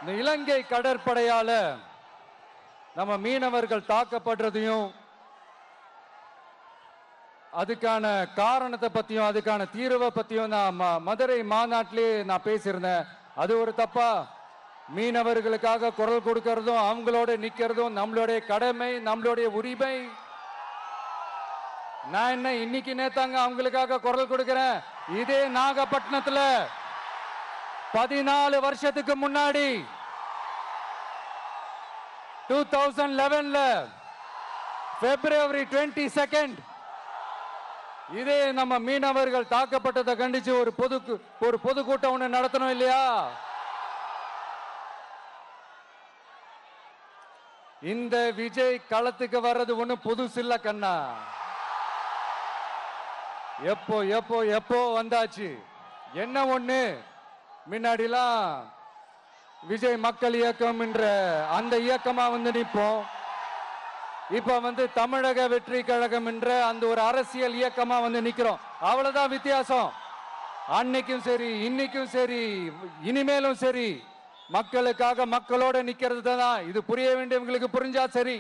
இந்த இலங்கை கடற்படையால நம்ம மீனவர்கள் தாக்கப்படுறதையும் அதுக்கான காரணத்தை பத்தியும் அதுக்கான தீர்வை பத்தியும் நான் மதுரை மாநாட்டிலே நான் பேசியிருந்தேன். அது ஒரு தப்பா? மீனவர்களுக்காக குரல் கொடுக்கறதும் அவங்களோட நிக்கிறதும் நம்மளுடைய கடமை, நம்மளுடைய உரிமை. நான் என்ன இன்னைக்கு நேத்தாங்க அவங்களுக்காக குரல் கொடுக்கிறேன். இதே நாகப்பட்டினத்துல 14 வருஷத்துக்கு முன்னாடி 2011ல February 22 இதே நம்ம மீனவர்கள் தாக்கப்பட்டதை கண்டிச்சு ஒரு பொதுக்கூட்டம் ஒண்ணு நடத்தணும் இல்லையா? இந்த விஜய் களத்துக்கு வர்றது ஒண்ணு புதுசு இல்ல கண்ணா. எப்போ எப்போ எப்போ வந்தாச்சு. என்ன ஒண்ணு, முன்னாடிலாம் விஜய் மக்கள் இயக்கம் என்ற அந்த இயக்கமா நிற்போம். இப்ப தமிழக வெற்றி கழகம் என்ற அந்த ஒரு அரசியல் இயக்கமா நிக்கிறோம். அவ்வளவுதான் வித்தியாசம். அன்னைக்கும் சரி, இன்னைக்கும் சரி, இனிமேலும் சரி, மக்களுக்காக மக்களோட நிக்கிறது தான். இது புரிய வேண்டியவங்களுக்கு புரிஞ்சா சரி.